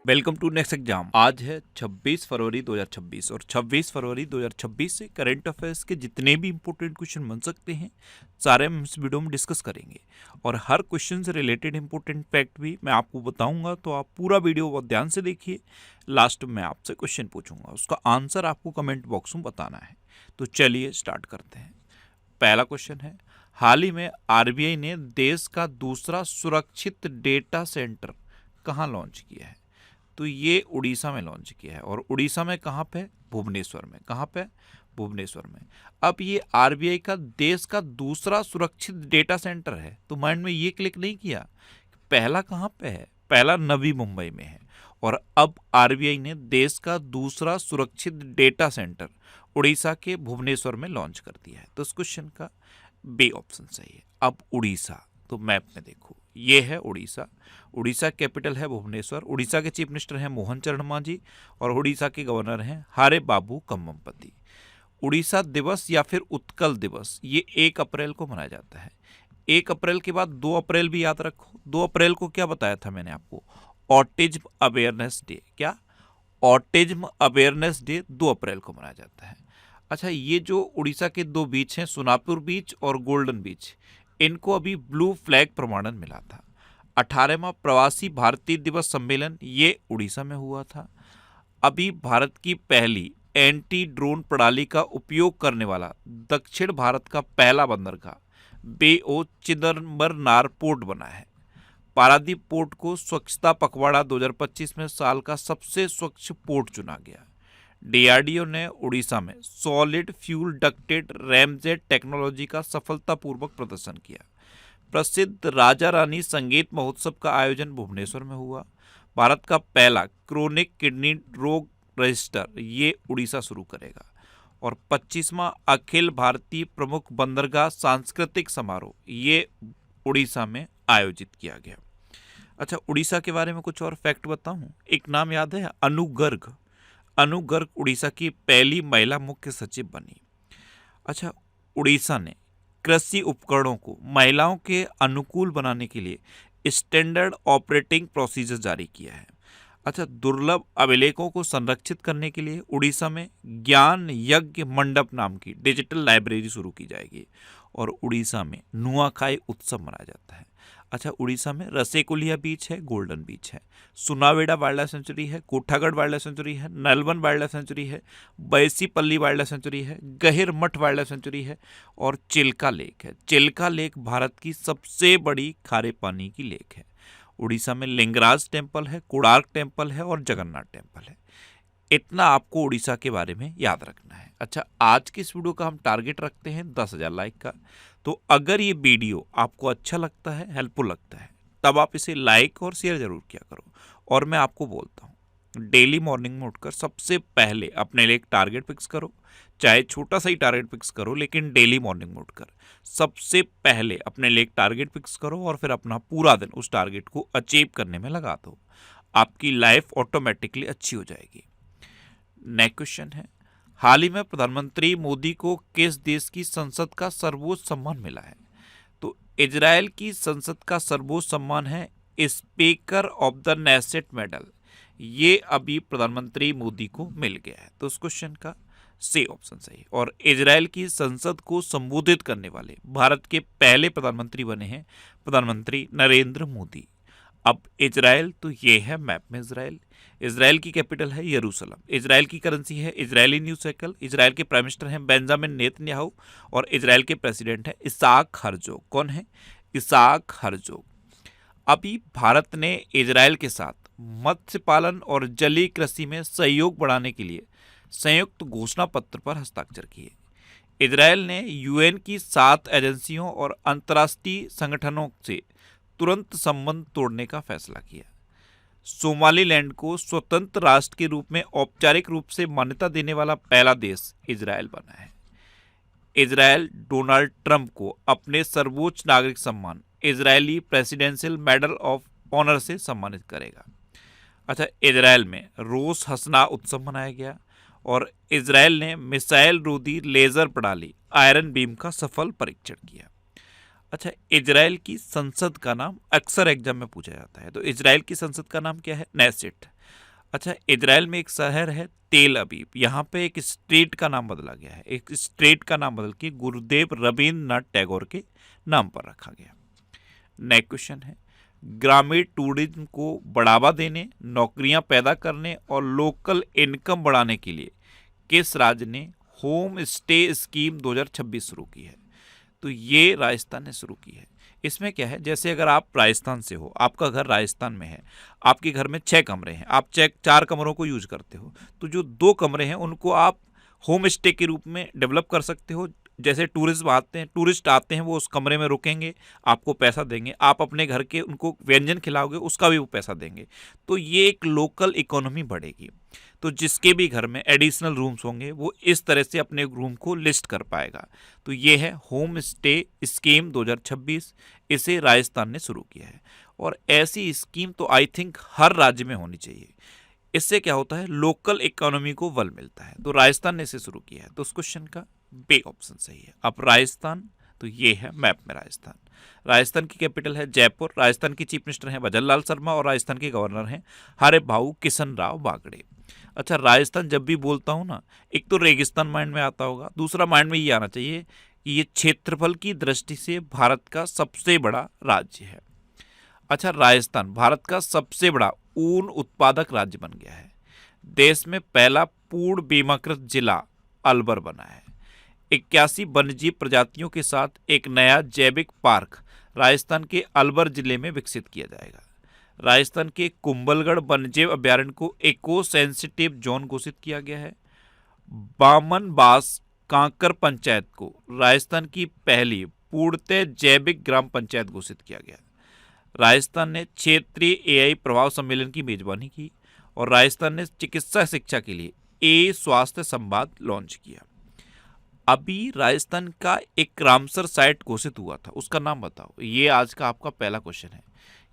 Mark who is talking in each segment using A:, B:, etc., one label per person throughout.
A: Welcome to next exam. आज है 26 फरवरी 2026 और 26 फरवरी 2026 से करंट अफेयर्स के जितने भी इंपॉर्टेंट क्वेश्चन बन सकते हैं सारे हम इस वीडियो में डिस्कस करेंगे और हर क्वेश्चन से रिलेटेड इंपॉर्टेंट फैक्ट भी मैं आपको बताऊंगा, तो आप पूरा वीडियो बहुत ध्यान से देखिए। लास्ट में आपसे क्वेश्चन पूछूंगा, उसका आंसर आपको कमेंट बॉक्स में बताना है। तो चलिए स्टार्ट करते हैं। पहला क्वेश्चन है, हाल ही में आरबीआई ने देश का दूसरा सुरक्षित डेटा सेंटर कहाँ लॉन्च किया है? तो ये उड़ीसा में लॉन्च किया है। और उड़ीसा में कहाँ पे? भुवनेश्वर में। कहाँ पे? भुवनेश्वर में। अब ये आरबीआई का देश का दूसरा सुरक्षित डेटा सेंटर है, तो माइंड में ये क्लिक नहीं किया पहला कहाँ पे है? पहला नवी मुंबई में है, और अब आरबीआई ने देश का दूसरा सुरक्षित डेटा सेंटर उड़ीसा के भुवनेश्वर में लॉन्च कर दिया है। तो इस क्वेश्चन का बी ऑप्शन सही है। अब उड़ीसा, तो मैप में देखो ये है उड़ीसा। उड़ीसा कैपिटल है भुवनेश्वर। उड़ीसा के चीफ मिनिस्टर हैं मोहन चरण मांझी और उड़ीसा के गवर्नर हैं हारे बाबू कम्मपति। उड़ीसा दिवस या फिर उत्कल दिवस ये 1 अप्रैल को मनाया जाता है। 1 अप्रैल के बाद 2 अप्रैल भी याद रखो। 2 अप्रैल को क्या बताया था मैंने आपको? Autism awareness day. क्या? ऑटिज्म अवेयरनेस डे 2 अप्रैल को मनाया जाता है। अच्छा, ये जो उड़ीसा के 2 बीच हैं, सोनापुर बीच और गोल्डन बीच, इनको अभी ब्लू फ्लैग प्रमाणन मिला था। 18वां प्रवासी भारतीय दिवस सम्मेलन ये उड़ीसा में हुआ था। अभी भारत की पहली एंटी ड्रोन प्रणाली का उपयोग करने वाला दक्षिण भारत का पहला बंदरगाह बे ओ चिदम्बरनार पोर्ट बना है। पारादीप पोर्ट को स्वच्छता पखवाड़ा 2025 में साल का सबसे स्वच्छ पोर्ट चुना गया। डीआरडीओ ने उड़ीसा में solid fuel ducted ramjet technology का सफलतापूर्वक प्रदर्शन किया। प्रसिद्ध राजा रानी संगीत महोत्सव का आयोजन भुवनेश्वर में हुआ। भारत का पहला क्रोनिक किडनी रोग रजिस्टर ये उड़ीसा शुरू करेगा। और 25वां अखिल भारतीय प्रमुख बंदरगाह सांस्कृतिक समारोह ये उड़ीसा में आयोजित किया गया। अच्छा, उड़ीसा के बारे में कुछ और फैक्ट बताऊं। एक नाम याद है? अनु गर्ग। अनु गर्ग उड़ीसा की पहली महिला मुख्य सचिव बनी। अच्छा, उड़ीसा ने कृषि उपकरणों को महिलाओं के अनुकूल बनाने के लिए स्टैंडर्ड ऑपरेटिंग प्रोसीजर जारी किया है। अच्छा, दुर्लभ अभिलेखों को संरक्षित करने के लिए उड़ीसा में ज्ञान यज्ञ मंडप नाम की डिजिटल लाइब्रेरी शुरू की जाएगी। और उड़ीसा में नुआखाई उत्सव मनाया जाता है। अच्छा, उड़ीसा में रसेकुलिया बीच है, गोल्डन बीच है, सुनावेड़ा वाइल्ड लाइफ सेंचुरी है, कोठागढ़ वाइल्ड लाइफ सेंचुरी है, नलवन वाइल्ड लाइफ सेंचुरी है, बैसीपल्ली वाइल्ड लाइफ सेंचुरी है, गहिर मठ वाइल्ड लाइफ सेंचुरी है और चिल्का लेक है। चिल्का लेक भारत की सबसे बड़ी खारे पानी की लेक है। उड़ीसा में लिंगराज टेम्पल है, कोणार्क टेम्पल है और जगन्नाथ टेम्पल है। इतना आपको उड़ीसा के बारे में याद रखना है। अच्छा, आज की इस वीडियो का हम टारगेट रखते हैं 10,000 लाइक का। तो अगर ये वीडियो आपको अच्छा लगता है, हेल्पफुल लगता है, तब आप इसे लाइक और शेयर जरूर किया करो। और मैं आपको बोलता हूँ, डेली मॉर्निंग में उठकर सबसे पहले अपने लिए एक टारगेट फिक्स करो। चाहे छोटा सा ही टारगेट फिक्स करो, लेकिन डेली मॉर्निंग में उठकर सबसे पहले अपने लिए एक टारगेट फिक्स करो और फिर अपना पूरा दिन उस टारगेट को अचीव करने में लगा दो। आपकी लाइफ ऑटोमेटिकली अच्छी हो जाएगी। नेक्स्ट क्वेश्चन है, हाल ही में प्रधानमंत्री मोदी को किस देश की संसद का सर्वोच्च सम्मान मिला है? तो इजराइल की संसद का सर्वोच्च सम्मान है speaker of the Knesset medal. ये अभी प्रधानमंत्री मोदी को मिल गया है। तो उस क्वेश्चन का सी ऑप्शन सही। और इजराइल की संसद को संबोधित करने वाले भारत के पहले प्रधानमंत्री बने हैं प्रधानमंत्री नरेंद्र मोदी। अब इजराइल, तो ये है मैप में इजराइल। इजराइल की कैपिटल है यरूशलेम। इजराइल की करेंसी है इजरायली न्यूज़ साइकिल। इजराइल के प्राइम मिनिस्टर हैं बेंजामिन नेतन्याहू और इजराइल के प्रेसिडेंट हैं इसाक हर्जोग। कौन है? Isaac Herzog. अभी भारत ने इजराइल के साथ मत्स्य पालन और जलीय कृषि में सहयोग बढ़ाने के लिए संयुक्त घोषणा पत्र पर हस्ताक्षर किए। इजराइल ने यूएन की 7 एजेंसियों और अंतर्राष्ट्रीय संगठनों से तुरंत संबंध तोड़ने का फैसला किया। सोमालीलैंड को स्वतंत्र राष्ट्र के रूप में औपचारिक रूप से मान्यता देने वाला पहला देश इजराइल बना है। इजराइल डोनाल्ड ट्रंप को अपने सर्वोच्च नागरिक सम्मान Israeli presidential medal of honour से सम्मानित करेगा। अच्छा, इजराइल में रोश हसना उत्सव मनाया गया और इजराइल ने मिसाइल रोधी लेजर प्रणाली आयरन बीम का सफल परीक्षण किया। अच्छा, इजराइल की संसद का नाम अक्सर एग्जाम में पूछा जाता है, तो इजराइल की संसद का नाम क्या है? नेसेट। अच्छा, इजराइल में एक शहर है तेल अवीव, यहाँ पे एक स्ट्रीट का नाम बदला गया है, एक स्ट्रीट का नाम बदल के गुरुदेव रविंद्रनाथ टैगोर के नाम पर रखा गया। नेक्स्ट क्वेश्चन है, ग्रामीण टूरिज्म को बढ़ावा देने, नौकरियां पैदा करने और लोकल इनकम बढ़ाने के लिए किस राज्य ने होम स्टे स्कीम 2026 शुरू की है? तो ये राजस्थान ने शुरू की है। इसमें क्या है, जैसे अगर आप राजस्थान से हो, आपका घर राजस्थान में है, आपके घर में 6 कमरे हैं, आप 4 कमरों को यूज करते हो, तो जो 2 कमरे हैं उनको आप होम स्टे के रूप में डेवलप कर सकते हो। जैसे टूरिस्ट आते हैं, वो उस कमरे में रुकेंगे, आपको पैसा देंगे, आप अपने घर के उनको व्यंजन खिलाओगे, उसका भी वो पैसा देंगे। तो ये एक लोकल इकोनॉमी बढ़ेगी। तो जिसके भी घर में एडिशनल रूम्स होंगे वो इस तरह से अपने रूम को लिस्ट कर पाएगा। तो ये है होम स्टे स्कीम 2026, इसे राजस्थान ने शुरू किया है। और ऐसी स्कीम तो आई थिंक हर राज्य में होनी चाहिए। इससे क्या होता है, लोकल इकोनॉमी को बल मिलता है। तो राजस्थान ने इसे शुरू किया है, तो उस क्वेश्चन का बी ऑप्शन सही है। अब राजस्थान, तो ये है मैप में राजस्थान। राजस्थान की कैपिटल है जयपुर, राजस्थान की चीफ मिनिस्टर हैं भजनलाल शर्मा और राजस्थान के गवर्नर हैं हरिभाऊ किशन राव बागड़े। अच्छा, राजस्थान जब भी बोलता हूँ ना, एक तो रेगिस्तान माइंड में आता होगा, दूसरा माइंड में ये आना चाहिए कि ये क्षेत्रफल की दृष्टि से भारत का सबसे बड़ा राज्य है। अच्छा, राजस्थान भारत का सबसे बड़ा ऊन उत्पादक राज्य बन गया है। देश में पहला पूर्ण बीमाकृत जिला अलवर बना है। 81 वन्यजीव प्रजातियों के साथ एक नया जैविक पार्क राजस्थान के अलवर जिले में विकसित किया जाएगा। राजस्थान के कुंभलगढ़ वन्यजीव अभ्यारण्य को इको सेंसिटिव जोन घोषित किया गया है। बामन बास कांकर पंचायत को राजस्थान की पहली पूर्णतः जैविक ग्राम पंचायत घोषित किया गया। राजस्थान ने क्षेत्रीय एआई प्रभाव सम्मेलन की मेजबानी की और राजस्थान ने चिकित्सा शिक्षा के लिए ए स्वास्थ्य संवाद लॉन्च किया। अभी राजस्थान का एक रामसर साइट घोषित हुआ था, उसका नाम बताओ। ये आज का आपका पहला क्वेश्चन है,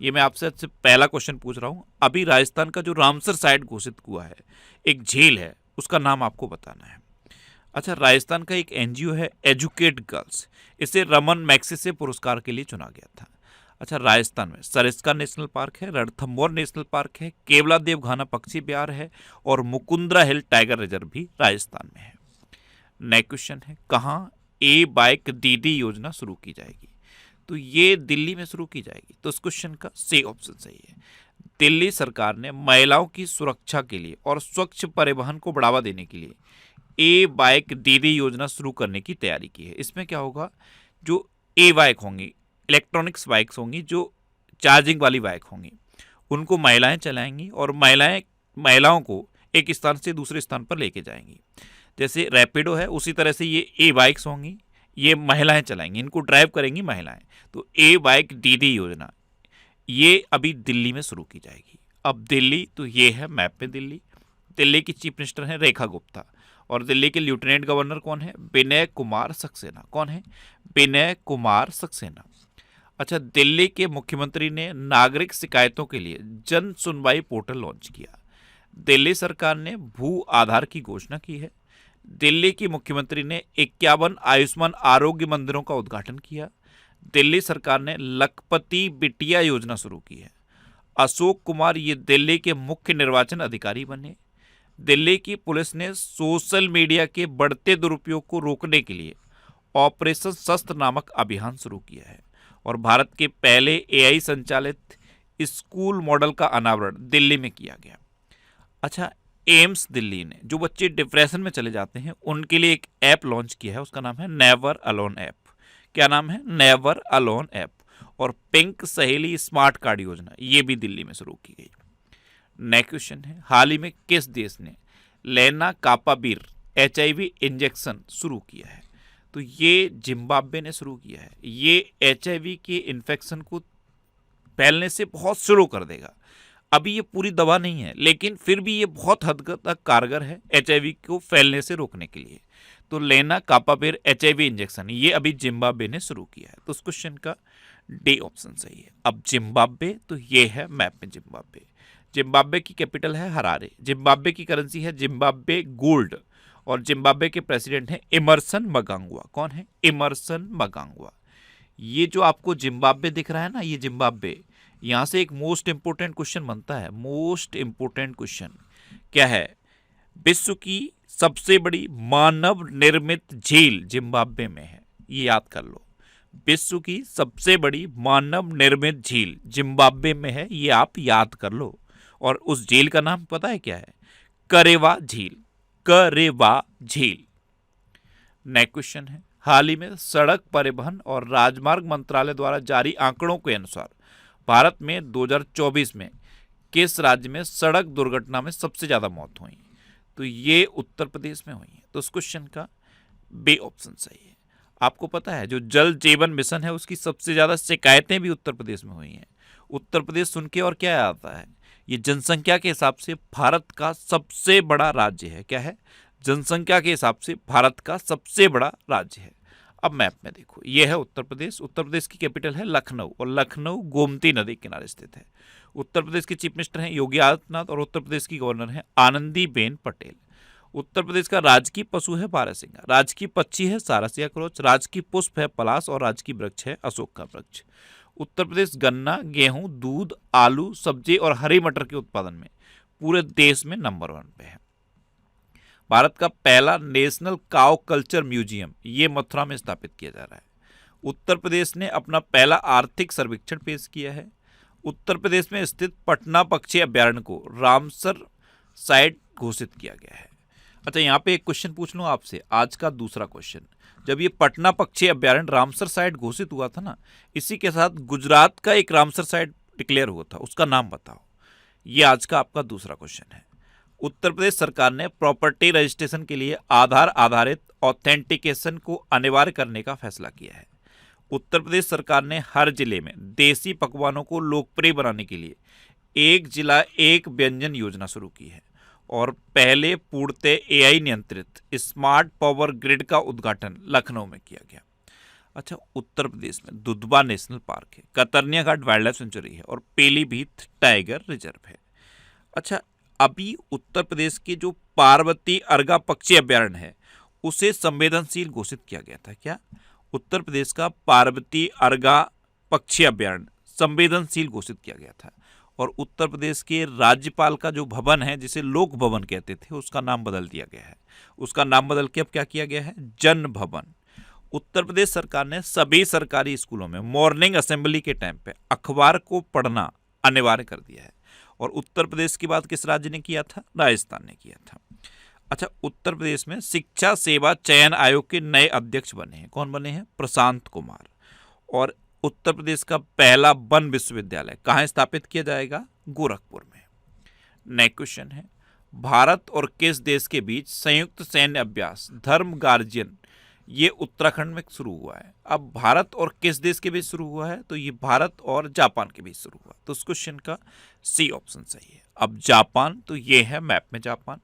A: ये मैं आपसे पहला क्वेश्चन पूछ रहा हूँ। अभी राजस्थान का जो रामसर साइट घोषित हुआ है, एक झील है, उसका नाम आपको बताना है। अच्छा, राजस्थान का एक एनजीओ है एजुकेट गर्ल्स, इसे रमन मैग्सेसे पुरस्कार के लिए चुना गया था। अच्छा, राजस्थान में सरिस्का नेशनल पार्क है, रणथंभौर नेशनल पार्क है, केवला देव घाना पक्षी विहार है और मुकुंदरा हिल टाइगर रिजर्व भी राजस्थान में है। नेक्स्ट क्वेश्चन है, कहाँ ए बाइक दीदी योजना शुरू की जाएगी? तो ये दिल्ली में शुरू की जाएगी। तो इस क्वेश्चन का सी ऑप्शन सही है। दिल्ली सरकार ने महिलाओं की सुरक्षा के लिए और स्वच्छ परिवहन को बढ़ावा देने के लिए ए बाइक दीदी योजना शुरू करने की तैयारी की है। इसमें क्या होगा, जो ए बाइक होंगी, इलेक्ट्रॉनिक्स बाइक्स होंगी, जो चार्जिंग वाली बाइक होंगी, उनको महिलाएं चलाएंगी और महिलाओं को एक स्थान से दूसरे स्थान पर लेके जाएंगी। जैसे रैपिडो है, उसी तरह से ये ए बाइक्स होंगी, ये महिलाएं चलाएंगी, इनको ड्राइव करेंगी महिलाएं। तो ए बाइक दीदी योजना ये अभी दिल्ली में शुरू की जाएगी। अब दिल्ली, तो ये है मैप में दिल्ली। दिल्ली की चीफ मिनिस्टर हैं रेखा गुप्ता और दिल्ली के लेफ्टिनेंट गवर्नर कौन है? विनय कुमार सक्सेना। कौन है? विनय कुमार सक्सेना। अच्छा, दिल्ली के मुख्यमंत्री ने नागरिक शिकायतों के लिए जन सुनवाई पोर्टल लॉन्च किया। दिल्ली सरकार ने भू आधार की घोषणा की है। दिल्ली की मुख्यमंत्री ने 51 आयुष्मान आरोग्य मंदिरों का उद्घाटन किया। दिल्ली सरकार ने लखपति बिटिया योजना शुरू की है। अशोक कुमार ये दिल्ली के मुख्य निर्वाचन अधिकारी बने। दिल्ली की पुलिस ने सोशल मीडिया के बढ़ते दुरुपयोग को रोकने के लिए ऑपरेशन शस्त्र नामक अभियान शुरू किया है। और भारत के पहले एआई संचालित स्कूल मॉडल का अनावरण दिल्ली में किया गया। अच्छा, एम्स दिल्ली ने जो बच्चे डिप्रेशन में चले जाते हैं उनके लिए एक ऐप लॉन्च किया है, उसका नाम है नेवर अलोन ऐप। क्या नाम है? Never alone app. और पिंक सहेली स्मार्ट कार्ड योजना ये भी दिल्ली में शुरू की गई। नेक्स्ट क्वेश्चन है, हाल ही में किस देश ने लेनाकापावीर HIV इंजेक्शन शुरू किया है? तो ये जिम्बाब्वे ने शुरू किया है। ये HIV के इन्फेक्शन को फैलने से बहुत स्लो कर देगा। अभी ये पूरी दवा नहीं है, लेकिन फिर भी ये बहुत हद तक कारगर है HIV को फैलने से रोकने के लिए। तो लेनाकापावीर HIV इंजेक्शन ये अभी जिम्बाब्वे ने शुरू किया है। तो उस क्वेश्चन का डी ऑप्शन सही है। अब जिम्बाब्वे, तो ये है मैप में जिम्बाब्वे। जिम्बाब्वे की कैपिटल है हरारे। जिम्बाब्वे की करेंसी है जिम्बाब्वे गोल्ड और जिम्बाब्वे के प्रेसिडेंट हैं इमरसन मगांगवा। कौन है? इमरसन मगांगवा। ये जो आपको जिम्बाब्वे दिख रहा है ना, ये जिम्बाब्वे, यहाँ से एक मोस्ट इंपोर्टेंट क्वेश्चन बनता है। मोस्ट इंपोर्टेंट क्वेश्चन, क्या है विश्व की सबसे बड़ी मानव निर्मित झील जिम्बाब्वे में है, ये याद कर लो। विश्व की सबसे बड़ी मानव निर्मित झील जिम्बाब्वे में है, ये आप याद कर लो। और उस झील का नाम पता है क्या है? करेवा झील। करेवा झील। नेक्स्ट क्वेश्चन है, हाल ही में सड़क परिवहन और राजमार्ग मंत्रालय द्वारा जारी आंकड़ों के अनुसार भारत में 2024 में किस राज्य में सड़क दुर्घटना में सबसे ज्यादा मौत हुई? तो ये उत्तर प्रदेश में हुई है। तो इस क्वेश्चन का बी ऑप्शन सही है। आपको पता है जो जल जीवन मिशन है उसकी सबसे ज्यादा शिकायतें भी उत्तर प्रदेश में हुई हैं। उत्तर प्रदेश सुन के और क्या आता है? ये जनसंख्या के हिसाब से भारत का सबसे बड़ा राज्य है। क्या है? जनसंख्या के हिसाब से भारत का सबसे बड़ा राज्य है। अब मैप में देखो, ये है उत्तर प्रदेश। उत्तर प्रदेश की कैपिटल है लखनऊ और लखनऊ गोमती नदी किनारे स्थित है। उत्तर प्रदेश के चीफ मिनिस्टर हैं योगी आदित्यनाथ और उत्तर प्रदेश की गवर्नर हैं आनंदीबेन पटेल। उत्तर प्रदेश का राजकीय पशु है बारहसिंगा, राजकीय पक्षी है सारसिया क्रोच, राजकीय पुष्प है पलाश और राजकीय वृक्ष है अशोक का वृक्ष। उत्तर प्रदेश गन्ना, गेहूं, दूध, आलू, सब्जी और हरी मटर के उत्पादन में पूरे देश में नंबर 1 पे है। भारत का पहला नेशनल काउ कल्चर म्यूजियम ये मथुरा में स्थापित किया जा रहा है। उत्तर प्रदेश ने अपना पहला आर्थिक सर्वेक्षण पेश किया है। उत्तर प्रदेश में स्थित पटना पक्षी अभ्यारण्य को रामसर साइट घोषित किया गया है। अच्छा, यहाँ पे एक क्वेश्चन पूछ लूँ आपसे, आज का दूसरा क्वेश्चन। जब ये पटना पक्षी अभ्यारण्य रामसर साइट घोषित हुआ था ना, इसी के साथ गुजरात का एक रामसर साइट डिक्लेयर हुआ था, उसका नाम बताओ। ये आज का आपका दूसरा क्वेश्चन है। उत्तर प्रदेश सरकार ने प्रॉपर्टी रजिस्ट्रेशन के लिए आधार आधारित ऑथेंटिकेशन को अनिवार्य करने का फैसला किया है। उत्तर प्रदेश सरकार ने हर जिले में देसी पकवानों को लोकप्रिय बनाने के लिए एक जिला एक व्यंजन योजना शुरू की है और पहले पूर्णतः एआई नियंत्रित स्मार्ट पावर ग्रिड का उद्घाटन लखनऊ में किया गया। अच्छा, उत्तर प्रदेश में दुधवा नेशनल पार्क है, कतरनिया घाट वाइल्ड लाइफ सेंचुरी है और पीलीभीत टाइगर रिजर्व है। अच्छा, अभी उत्तर प्रदेश के जो पार्वती अर्गा पक्षी अभ्यारण्य है उसे संवेदनशील घोषित किया गया था। क्या? उत्तर प्रदेश का पार्वती अर्गा पक्षी अभ्यारण्य संवेदनशील घोषित किया गया था और उत्तर प्रदेश के राज्यपाल का जो भवन है जिसे लोक भवन कहते थे उसका नाम बदल दिया गया है। उसका नाम बदल के अब क्या किया गया है? जन भवन। उत्तर प्रदेश सरकार ने सभी सरकारी स्कूलों में मॉर्निंग असेंबली के टाइम पे अखबार को पढ़ना अनिवार्य कर दिया है। और उत्तर प्रदेश की बात किस राज्य ने किया था? राजस्थान ने किया था। अच्छा, उत्तर प्रदेश में शिक्षा सेवा चयन आयोग के नए अध्यक्ष बने हैं। कौन बने हैं? प्रशांत कुमार। और उत्तर प्रदेश का पहला वन विश्वविद्यालय कहाँ स्थापित किया जाएगा? गोरखपुर में। नेक्स्ट क्वेश्चन है, भारत और किस देश के बीच संयुक्त सैन्य अभ्यास धर्म गार्जियन ये उत्तराखंड में शुरू हुआ है? अब भारत और किस देश के बीच शुरू हुआ है? तो ये भारत और जापान के बीच शुरू हुआ। तो उस क्वेश्चन का सी ऑप्शन सही है। अब जापान, तो ये है मैप में जापान।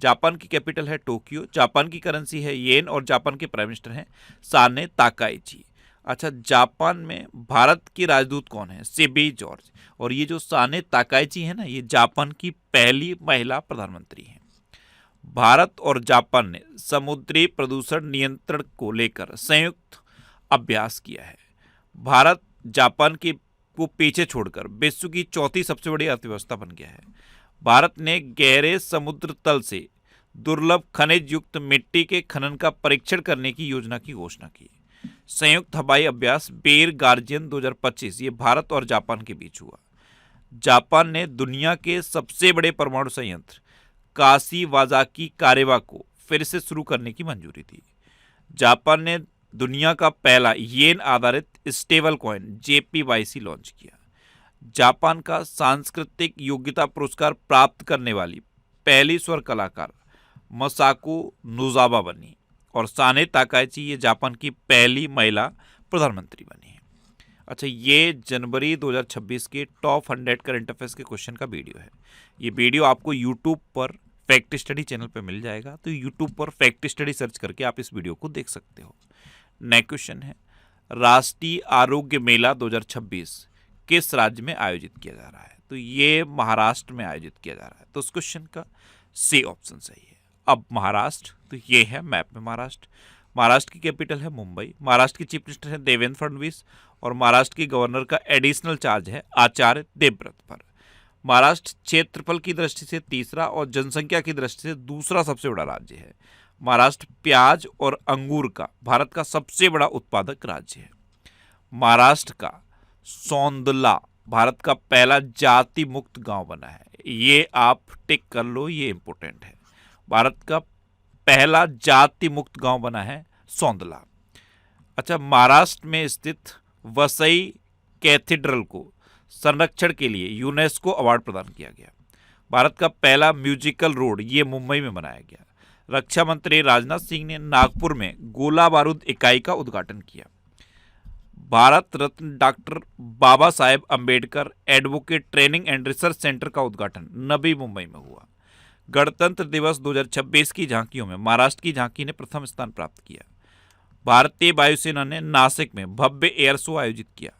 A: जापान की कैपिटल है टोक्यो, जापान की करेंसी है येन और जापान के प्राइम मिनिस्टर हैं साने ताकाइची। अच्छा, जापान में भारत की राजदूत कौन है? सिबी जॉर्ज। और ये जो साने ताकाइची है ना, ये जापान की पहली महिला प्रधानमंत्री हैं। भारत और जापान ने समुद्री प्रदूषण नियंत्रण को लेकर संयुक्त अभ्यास किया है। भारत जापान को पीछे छोड़कर विश्व की चौथी सबसे बड़ी अर्थव्यवस्था बन गया है। भारत ने गहरे समुद्र तल से दुर्लभ खनिज युक्त मिट्टी के खनन का परीक्षण करने की योजना की घोषणा की। संयुक्त हवाई अभ्यास बेर गार्जियन 2025 ये भारत और जापान के बीच हुआ। जापान ने दुनिया के सबसे बड़े परमाणु संयंत्र काशीवाजाकी कारेवा को फिर से शुरू करने की मंजूरी दी। जापान ने दुनिया का पहला येन आधारित स्टेबल कॉइन JPYC लॉन्च किया। जापान का सांस्कृतिक योग्यता पुरस्कार प्राप्त करने वाली पहली स्वर कलाकार मसाको नोजावा बनी और साने ताकाइची ये जापान की पहली महिला प्रधानमंत्री बनी है। अच्छा, ये जनवरी 2026 के टॉप 100 करंट अफेयर्स के क्वेश्चन का वीडियो है। ये वीडियो आपको यूट्यूब पर फैक्ट स्टडी चैनल पर मिल जाएगा, तो यूट्यूब पर फैक्ट स्टडी सर्च करके आप इस वीडियो को देख सकते हो। नेक्स्ट क्वेश्चन है, राष्ट्रीय आरोग्य मेला 2026 किस राज्य में आयोजित किया जा रहा है? तो ये महाराष्ट्र में आयोजित किया जा रहा है। तो उस क्वेश्चन का सी ऑप्शन सही है। अब महाराष्ट्र, तो ये है मैप में महाराष्ट्र। महाराष्ट्र की कैपिटल है मुंबई। महाराष्ट्र के चीफ मिनिस्टर हैं देवेंद्र फडणवीस और महाराष्ट्र के गवर्नर का एडिशनल चार्ज है आचार्य देवव्रत पर। महाराष्ट्र क्षेत्रफल की दृष्टि से तीसरा और जनसंख्या की दृष्टि से दूसरा सबसे बड़ा राज्य है। महाराष्ट्र प्याज और अंगूर का भारत का सबसे बड़ा उत्पादक राज्य है। महाराष्ट्र का सौंदला भारत का पहला जाति मुक्त गांव बना है। ये आप टिक कर लो, ये इंपॉर्टेंट है। भारत का पहला जाति मुक्त गांव बना है सौंदला। अच्छा, महाराष्ट्र में स्थित वसई कैथेड्रल को संरक्षण के लिए यूनेस्को अवार्ड प्रदान किया गया। भारत का पहला म्यूजिकल रोड ये मुंबई में बनाया गया। रक्षा मंत्री राजनाथ सिंह ने नागपुर में गोला बारूद इकाई का उद्घाटन किया। Bharat Ratna doctor Baba Saheb Ambedkar advocate training and research centre का उद्घाटन नवी मुंबई में हुआ। गणतंत्र दिवस 2026 की झांकियों में महाराष्ट्र की झांकी ने प्रथम स्थान प्राप्त किया। भारतीय वायुसेना ने नासिक में भव्य एयर शो आयोजित किया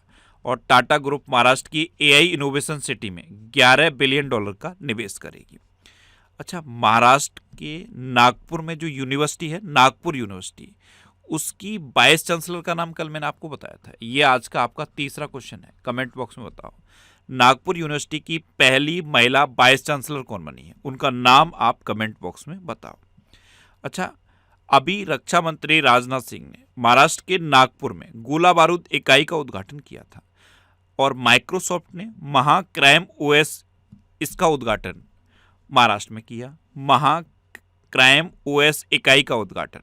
A: और टाटा ग्रुप महाराष्ट्र की एआई इनोवेशन सिटी में $11 बिलियन का निवेश करेगी। अच्छा, महाराष्ट्र के नागपुर में जो यूनिवर्सिटी है, नागपुर यूनिवर्सिटी, उसकी वाइस चांसलर का नाम कल मैंने आपको बताया था। ये आज का आपका तीसरा क्वेश्चन है, कमेंट बॉक्स में बताओ। नागपुर यूनिवर्सिटी की पहली महिला वाइस चांसलर कौन बनी है, उनका नाम आप कमेंट बॉक्स में बताओ। अच्छा, अभी रक्षा मंत्री राजनाथ सिंह ने महाराष्ट्र के नागपुर में गोला बारूद इकाई का उद्घाटन किया था और माइक्रोसॉफ्ट ने महाक्राइम ओएस इसका उद्घाटन महाराष्ट्र में किया। महाक्राइम ओएस इकाई का उद्घाटन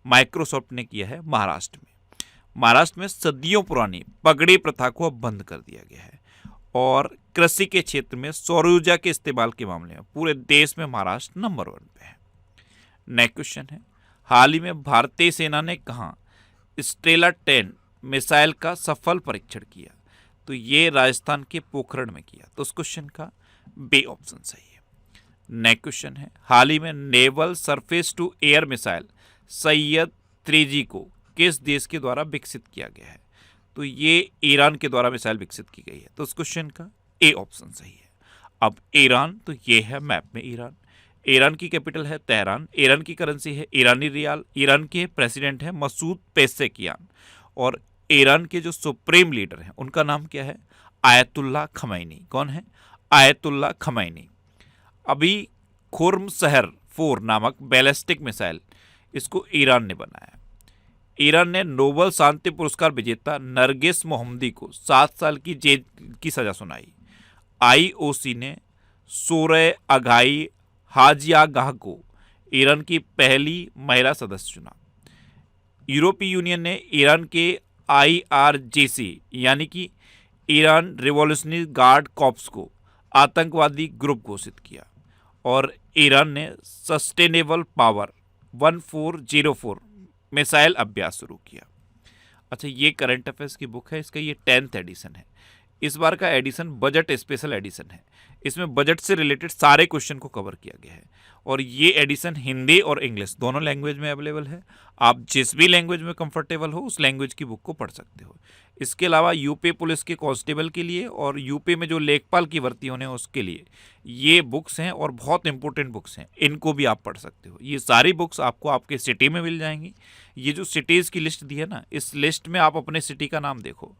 A: माइक्रोसॉफ्ट ने किया है महाराष्ट्र में। महाराष्ट्र में सदियों पुरानी पगड़ी प्रथा को अब बंद कर दिया गया है और कृषि के क्षेत्र में सौर ऊर्जा के इस्तेमाल के मामले में पूरे देश में महाराष्ट्र नंबर 1 पे है। नेक्स्ट क्वेश्चन है, हाल ही में भारतीय सेना ने कहाँ स्टेला 10 मिसाइल का सफल परीक्षण किया? तो ये राजस्थान के पोखरण में किया। तो उस क्वेश्चन का बी ऑप्शन सही है। नेक्स्ट क्वेश्चन है, हाल ही में naval surface to air missile Sayyad 3G को किस देश के द्वारा विकसित किया गया है? तो ये ईरान के द्वारा मिसाइल विकसित की गई है। तो उस क्वेश्चन का ए ऑप्शन सही है। अब ईरान, तो ये है मैप में ईरान। ईरान की कैपिटल है तेहरान। ईरान की करेंसी है ईरानी रियाल। ईरान के प्रेसिडेंट है मसूद पेज़ेश्कियान और ईरान के जो सुप्रीम लीडर हैं उनका नाम क्या है? आयतुल्ला खमैनी। कौन है? आयतुल्ला खमैनी। अभी खुर्म शहर 4 नामक बैलिस्टिक मिसाइल, इसको ईरान ने बनाया। ईरान ने नोबेल शांति पुरस्कार विजेता नरगिस मोहम्मदी को 7 साल की जेल की सजा सुनाई। आईओसी ने सोरे अघाई हाजियागाह को ईरान की पहली महिला सदस्य चुना। यूरोपीय यूनियन ने ईरान के IRGC यानी कि ईरान रिवॉल्यूशनरी गार्ड कॉर्प्स को आतंकवादी ग्रुप घोषित किया और ईरान ने सस्टेनेबल पावर 1404 मिसाइल अभ्यास शुरू किया। अच्छा, ये करंट अफेयर्स की बुक है, इसका ये 10th एडिशन है। इस बार का एडिशन बजट स्पेशल एडिशन है। इसमें बजट से रिलेटेड सारे क्वेश्चन को कवर किया गया है और ये एडिशन हिंदी और इंग्लिश दोनों लैंग्वेज में अवेलेबल है। आप जिस भी लैंग्वेज में कंफर्टेबल हो उस लैंग्वेज की बुक को पढ़ सकते हो। इसके अलावा यूपी पुलिस के कांस्टेबल के लिए और यूपी में जो लेखपाल की भर्ती होने है उसके लिए ये बुक्स हैं और बहुत इंपॉर्टेंट बुक्स हैं, इनको भी आप पढ़ सकते हो। ये सारी बुक्स आपको आपके सिटी में मिल जाएंगी। ये जो सिटीज़ की लिस्ट दी है ना, इस लिस्ट में आप अपने सिटी का नाम देखो,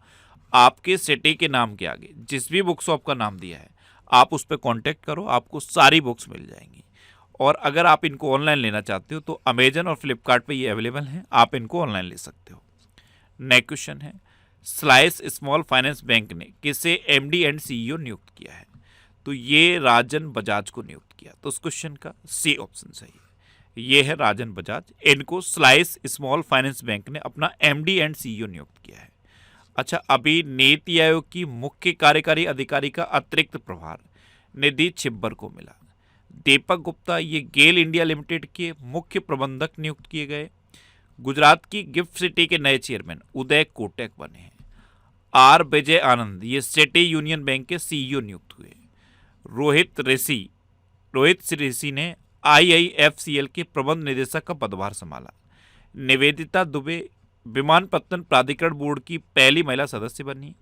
A: आपके सिटी के नाम के आगे जिस भी बुक शॉप का नाम दिया है आप उस पर कॉन्टैक्ट करो, आपको सारी बुक्स मिल जाएंगी। और अगर आप इनको ऑनलाइन लेना चाहते हो तो अमेजन और फ्लिपकार्ट पे ये अवेलेबल हैं, आप इनको ऑनलाइन ले सकते हो। नेक्स्ट क्वेश्चन है, स्लाइस स्मॉल फाइनेंस बैंक ने किसे MD एंड CEO नियुक्त किया है? तो ये राजन बजाज को नियुक्त किया। तो उस क्वेश्चन का सी ऑप्शन सही है। ये है राजन बजाज, इनको स्लाइस स्मॉल फाइनेंस बैंक ने अपना MD एंड CEO नियुक्त किया है। अच्छा, अभी नीति आयोग की मुख्य कार्यकारी अधिकारी का अतिरिक्त प्रभार निधि छिब्बर को मिला। दीपक गुप्ता ये गेल इंडिया लिमिटेड के मुख्य प्रबंधक नियुक्त किए गए। गुजरात की गिफ्ट सिटी के नए चेयरमैन उदय कोटक बने हैं। R विजय आनंद ये सिटी यूनियन बैंक के CEO नियुक्त हुए। रोहित ऋषि ने IIFCL के प्रबंध निदेशक का पदभार संभाला। निवेदिता दुबे विमानपत्तन प्राधिकरण बोर्ड की पहली महिला सदस्य बनी।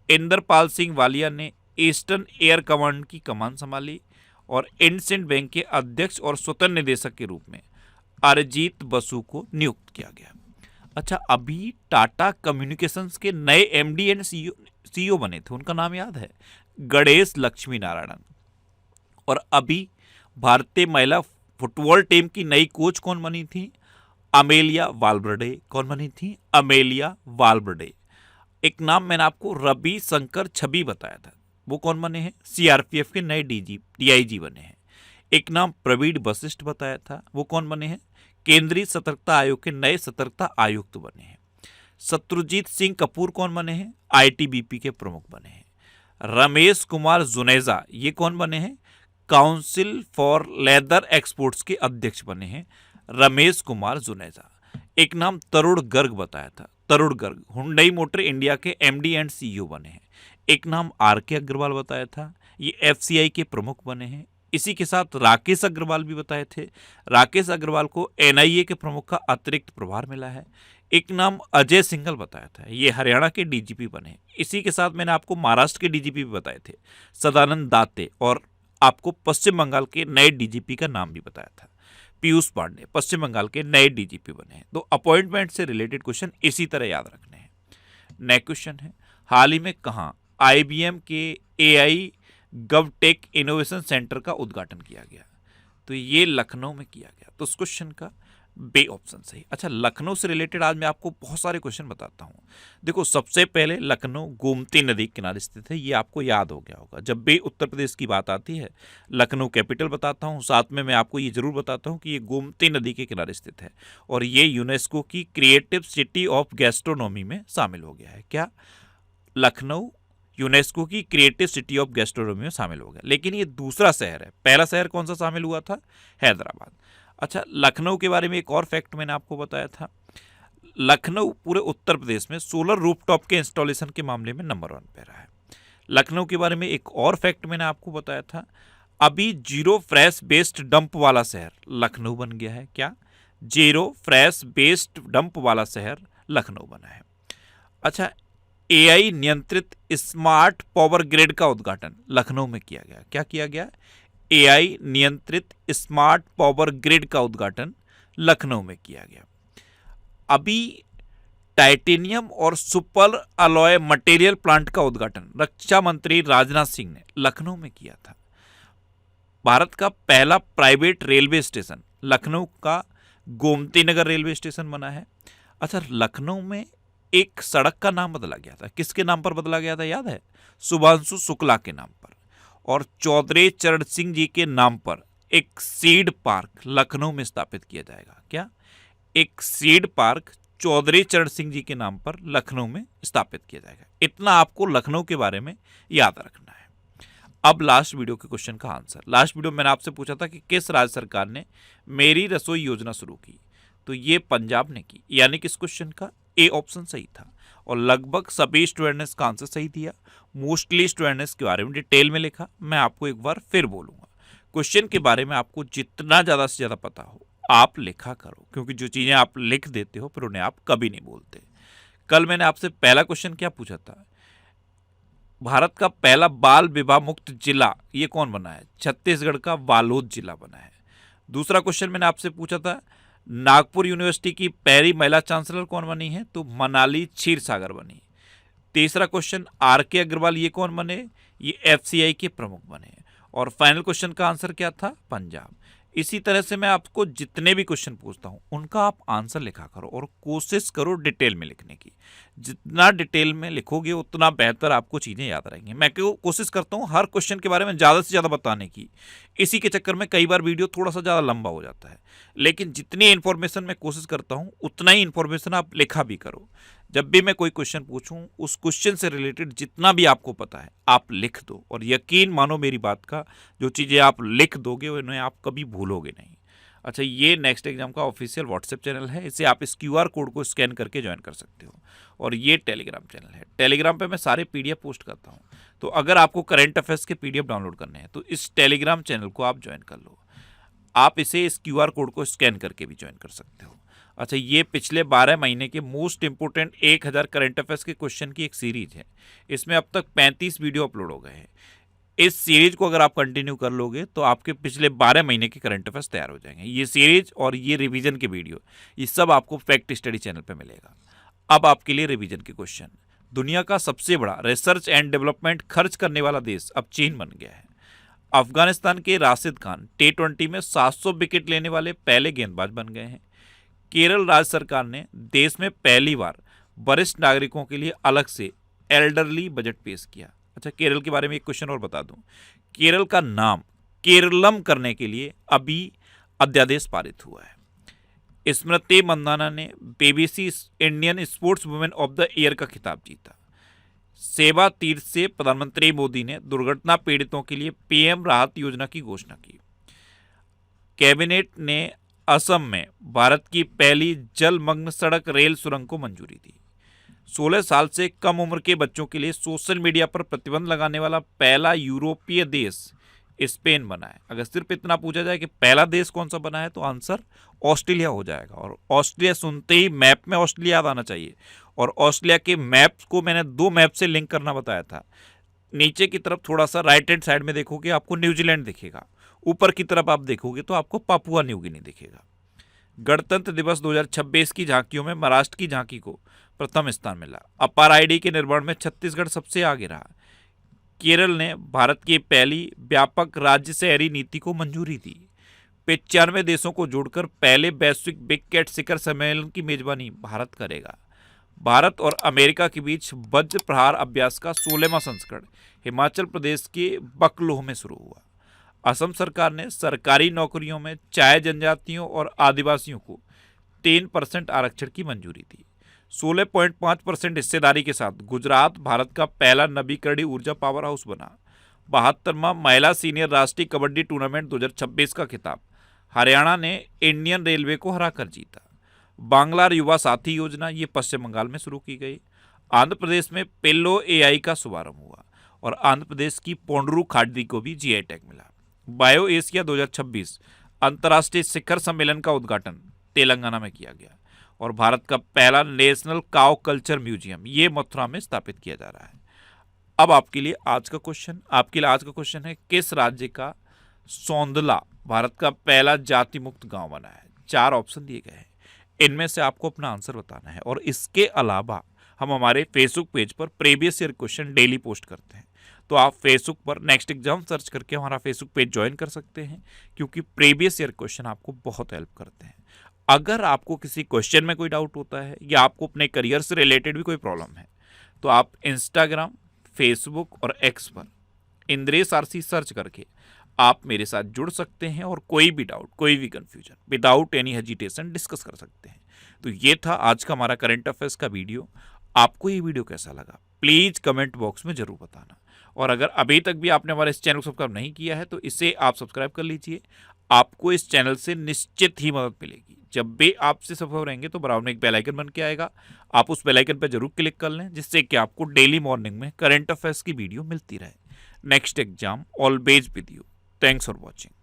A: इंद्रपाल सिंह वालिया ने ईस्टर्न एयर कमांड की कमान संभाली और इंडसिंड बैंक के अध्यक्ष और स्वतंत्र निदेशक के रूप में अरिजीत बसु को नियुक्त किया गया। अच्छा, अभी टाटा कम्युनिकेशंस के नए MD एंड CEO बने थे, उनका नाम याद है? गणेश लक्ष्मी नारायणन। और अभी भारतीय महिला फुटबॉल टीम की नई कोच कौन बनी थी? Amelia Valverde. कौन बनी थी? Amelia Valverde. एक नाम मैंने आपको रवि शंकर छवि बताया था, वो कौन बने हैं? सीआरपीएफ के नए डीआईजी बने हैं। एक नाम प्रवीण वशिष्ठ बताया था, वो कौन बने हैं? केंद्रीय सतर्कता आयोग के नए सतर्कता आयुक्त बने हैं। शत्रुजीत सिंह कपूर कौन बने हैं? आईटीबीपी के प्रमुख बने हैं। रमेश कुमार जुनेजा ये कौन बने हैं? काउंसिल फॉर लेदर एक्सपोर्ट्स के अध्यक्ष बने हैं रमेश कुमार जुनेजा। एक नाम तरुण गर्ग बताया था, तरुण गर्ग हुंडई मोटर इंडिया के एमडी एंड सीईओ बने हैं। एक नाम आरके अग्रवाल बताया था, ये एफसीआई के प्रमुख बने हैं। इसी के साथ राकेश अग्रवाल भी बताए थे, राकेश अग्रवाल को एनआईए के प्रमुख का अतिरिक्त प्रभार मिला है। एक नाम अजय सिंघल बताया था, ये हरियाणा के डीजीपी बने। इसी के साथ मैंने आपको महाराष्ट्र के डीजीपी भी बताए थे, सदानंद दाते, और आपको पश्चिम बंगाल के नए डीजीपी का नाम भी बताया था, पीयूष पांडे पश्चिम बंगाल के नए डीजीपी बने हैं। तो अपॉइंटमेंट से रिलेटेड क्वेश्चन इसी तरह याद रखने हैं। नेक्स्ट क्वेश्चन है, हाल ही में कहाँ आईबीएम के एआई गवटेक इनोवेशन सेंटर का उद्घाटन किया गया? तो ये लखनऊ में किया गया। तो उस क्वेश्चन का बे ऑप्शन सही। अच्छा, लखनऊ से रिलेटेड आज मैं आपको बहुत सारे क्वेश्चन बताता हूँ। देखो, सबसे पहले लखनऊ गोमती नदी के किनारे स्थित है, ये आपको याद हो गया होगा। जब भी उत्तर प्रदेश की बात आती है लखनऊ कैपिटल बताता हूँ, साथ में मैं आपको ये जरूर बताता हूँ कि ये गोमती नदी के किनारे स्थित है और ये यूनेस्को की क्रिएटिव सिटी ऑफ गैस्ट्रोनॉमी में शामिल हो गया है। क्या? लखनऊ यूनेस्को की क्रिएटिव सिटी ऑफ गैस्ट्रोनॉमी में शामिल हो गया, लेकिन ये दूसरा शहर है। पहला शहर कौन सा शामिल हुआ था? हैदराबाद। अच्छा, लखनऊ के बारे में एक और फैक्ट मैंने आपको बताया था, लखनऊ पूरे उत्तर प्रदेश में सोलर रूफटॉप के इंस्टॉलेशन के मामले में नंबर 1 पे रहा है। लखनऊ के बारे में एक और फैक्ट मैंने आपको बताया था, अभी जीरो फ्रेश बेस्ड डंप वाला शहर लखनऊ बन गया है। क्या? जीरो फ्रेश बेस्ड डंप वाला शहर लखनऊ बना है। अच्छा, एआई नियंत्रित स्मार्ट पावर ग्रिड का उद्घाटन लखनऊ में किया गया। क्या किया गया? एआई नियंत्रित स्मार्ट पावर ग्रिड का उद्घाटन लखनऊ में किया गया। अभी टाइटेनियम और सुपर अलॉय मटेरियल प्लांट का उद्घाटन रक्षा मंत्री राजनाथ सिंह ने लखनऊ में किया था। भारत का पहला प्राइवेट रेलवे स्टेशन लखनऊ का गोमती नगर रेलवे स्टेशन बना है। अच्छा, लखनऊ में एक सड़क का नाम बदला गया था, किसके नाम पर बदला गया था याद है? शुभांशु शुक्ला के नाम पर। और चौधरी चरण सिंह जी के नाम पर एक सीड पार्क लखनऊ में स्थापित किया जाएगा। क्या? एक सीड पार्क चौधरी चरण सिंह जी के नाम पर लखनऊ में स्थापित किया जाएगा। इतना आपको लखनऊ के बारे में याद रखना है। अब लास्ट वीडियो के क्वेश्चन का आंसर। लास्ट वीडियो मैंने आपसे पूछा था कि किस राज्य सरकार ने मेरी रसोई योजना शुरू की? तो ये पंजाब ने की, यानी कि इस क्वेश्चन का ए ऑप्शन सही था। और लगभग सभी स्टूडेंट ने इसका आंसर सही दिया। मोस्टली स्टूडेंट ने इसके बारे में डिटेल में लिखा। मैं आपको एक बार फिर बोलूंगा, क्वेश्चन के बारे में आपको जितना ज़्यादा से ज़्यादा पता हो आप लिखा करो, क्योंकि जो चीज़ें आप लिख देते हो फिर उन्हें आप कभी नहीं बोलते। कल मैंने आपसे पहला क्वेश्चन क्या पूछा था? भारत का पहला बाल विवाह मुक्त जिला ये कौन बना है? छत्तीसगढ़ का बालोद जिला बना है। दूसरा क्वेश्चन मैंने आपसे पूछा था, नागपुर यूनिवर्सिटी की पहली महिला चांसलर कौन बनी है? तो मनाली क्षीरसागर बनी। तीसरा क्वेश्चन, आरके अग्रवाल ये कौन बने? ये एफसीआई के प्रमुख बने। और फाइनल क्वेश्चन का आंसर क्या था? पंजाब। इसी तरह से मैं आपको जितने भी क्वेश्चन पूछता हूं उनका आप आंसर लिखा करो और कोशिश करो डिटेल में लिखने की। जितना डिटेल में लिखोगे उतना बेहतर आपको चीज़ें याद रहेंगी। मैं कोशिश करता हूं हर क्वेश्चन के बारे में ज़्यादा से ज़्यादा बताने की। इसी के चक्कर में कई बार वीडियो थोड़ा सा ज़्यादा लंबा हो जाता है, लेकिन जितनी इन्फॉर्मेशन मैं कोशिश करता हूँ उतना ही इन्फॉर्मेशन आप लिखा भी करो। जब भी मैं कोई क्वेश्चन पूछूं उस क्वेश्चन से रिलेटेड जितना भी आपको पता है आप लिख दो, और यकीन मानो मेरी बात का, जो चीज़ें आप लिख दोगे उन्हें आप कभी भूलोगे नहीं। अच्छा, ये नेक्स्ट एग्जाम का ऑफिशियल व्हाट्सएप चैनल है, इसे आप इस QR कोड को स्कैन करके ज्वाइन कर सकते हो। और ये टेलीग्राम चैनल है, टेलीग्राम पे मैं सारे PDF पोस्ट करता हूँ। तो अगर आपको करंट अफेयर्स के PDF डाउनलोड करने हैं तो इस टेलीग्राम चैनल को आप ज्वाइन कर लो। आप इसे इस QR कोड को स्कैन करके भी ज्वाइन कर सकते हो। अच्छा, ये पिछले 12 महीने के मोस्ट इंपोर्टेंट 1000 करंट अफेयर्स के क्वेश्चन की एक सीरीज है। इसमें अब तक 35 वीडियो अपलोड हो गए हैं। इस सीरीज को अगर आप कंटिन्यू कर लोगे तो आपके पिछले 12 महीने के करंट अफेयर्स तैयार हो जाएंगे। ये सीरीज और ये रिवीजन के वीडियो, ये सब आपको फैक्ट स्टडी चैनल पे मिलेगा। अब आपके लिए रिवीजन के क्वेश्चन। दुनिया का सबसे बड़ा रिसर्च एंड डेवलपमेंट खर्च करने वाला देश अब चीन बन गया है। अफगानिस्तान के राशिद खान T20 में 700 विकेट लेने वाले पहले गेंदबाज बन गए हैं। केरल राज्य सरकार ने देश में पहली बार वरिष्ठ नागरिकों के लिए अलग से एल्डरली बजट पेश किया। अच्छा, केरल के बारे में एक क्वेश्चन और बता दूं। केरल का नाम केरलम करने के लिए अभी अध्यादेश पारित हुआ है। स्मृति मंदाना ने BBC Indian sports women of the year का खिताब जीता। सेवा तीर्थ से प्रधानमंत्री मोदी ने दुर्घटना पीड़ितों के लिए PM राहत योजना की घोषणा की। कैबिनेट ने असम में भारत की पहली जलमग्न सड़क रेल सुरंग को मंजूरी दी। 16 साल से कम उम्र के बच्चों के लिए सोशल मीडिया पर प्रतिबंध लगाने वाला पहला यूरोपीय देश स्पेन बना है। अगर सिर्फ इतना पूछा जाए कि पहला देश कौन सा बना है तो आंसर ऑस्ट्रेलिया हो जाएगा। और ऑस्ट्रेलिया सुनते ही मैप में ऑस्ट्रेलिया याद आना चाहिए। और ऑस्ट्रेलिया के मैप को मैंने 2 मैप से लिंक करना बताया था। नीचे की तरफ थोड़ा सा राइट हैंड साइड में देखोगे आपको न्यूजीलैंड दिखेगा, ऊपर की तरफ आप देखोगे तो आपको पापुआ न्यू गिनी दिखेगा। गणतंत्र दिवस 2026 की झांकियों में महाराष्ट्र की झांकी को प्रथम स्थान मिला। अपार आईडी के निर्माण में छत्तीसगढ़ सबसे आगे रहा। केरल ने भारत की पहली व्यापक राज्य शहरी नीति को मंजूरी दी। 95 देशों को जोड़कर पहले वैश्विक बिग कैट शिखर सम्मेलन की मेजबानी भारत करेगा। भारत और अमेरिका के बीच वज्र प्रहार अभ्यास का 16वां संस्करण हिमाचल प्रदेश के बकलोह में शुरू हुआ। असम सरकार ने सरकारी नौकरियों में चाय जनजातियों और आदिवासियों को 3% आरक्षण की मंजूरी दी। 16.5% हिस्सेदारी के साथ गुजरात भारत का पहला नवीकरणीय ऊर्जा पावर हाउस बना। 72वां महिला सीनियर राष्ट्रीय कबड्डी टूर्नामेंट 2026 का खिताब हरियाणा ने इंडियन रेलवे को हराकर जीता। बांग्ला युवा साथी योजना ये पश्चिम बंगाल में शुरू की गई। आंध्र प्रदेश में पिल्लो AI का शुभारंभ हुआ और आंध्र प्रदेश की पोंडरू खाड़ी को भी GI टैग मिला। बायो एशिया 2026 अंतर्राष्ट्रीय शिखर सम्मेलन का उद्घाटन तेलंगाना में किया गया और भारत का पहला नेशनल काउ कल्चर म्यूजियम ये मथुरा में स्थापित किया जा रहा है। अब आपके लिए आज का क्वेश्चन है, किस राज्य का सौंदला भारत का पहला जाति मुक्त गांव बना है? 4 ऑप्शन दिए गए हैं, इनमें से आपको अपना आंसर बताना है। और इसके अलावा हम हमारे फेसबुक पेज पर previous year question daily post करते हैं, तो आप फेसबुक पर नेक्स्ट एग्जाम सर्च करके हमारा फेसबुक पेज ज्वाइन कर सकते हैं, क्योंकि प्रीवियस ईयर क्वेश्चन आपको बहुत हेल्प करते हैं। अगर आपको किसी क्वेश्चन में कोई डाउट होता है या आपको अपने करियर से रिलेटेड भी कोई प्रॉब्लम है तो आप इंस्टाग्राम, फेसबुक और एक्स पर इंद्रेश RC सर्च करके आप मेरे साथ जुड़ सकते हैं और कोई भी डाउट, कोई भी confusion without any hesitation discuss कर सकते हैं। तो ये था आज का हमारा करंट अफेयर्स का वीडियो। आपको ये वीडियो कैसा लगा प्लीज़ कमेंट बॉक्स में ज़रूर बताना। और अगर अभी तक भी आपने हमारे इस चैनल को सब्सक्राइब नहीं किया है तो इसे आप सब्सक्राइब कर लीजिए। आपको इस चैनल से निश्चित ही मदद मिलेगी। जब भी आपसे सब्सक्राइब रहेंगे तो बराबर में एक बेल आइकन बन के आएगा, आप उस बेल आइकन पर जरूर क्लिक कर लें, जिससे कि आपको डेली मॉर्निंग में करंट अफेयर्स की वीडियो मिलती रहे। Next exam always with you. Thanks for watching.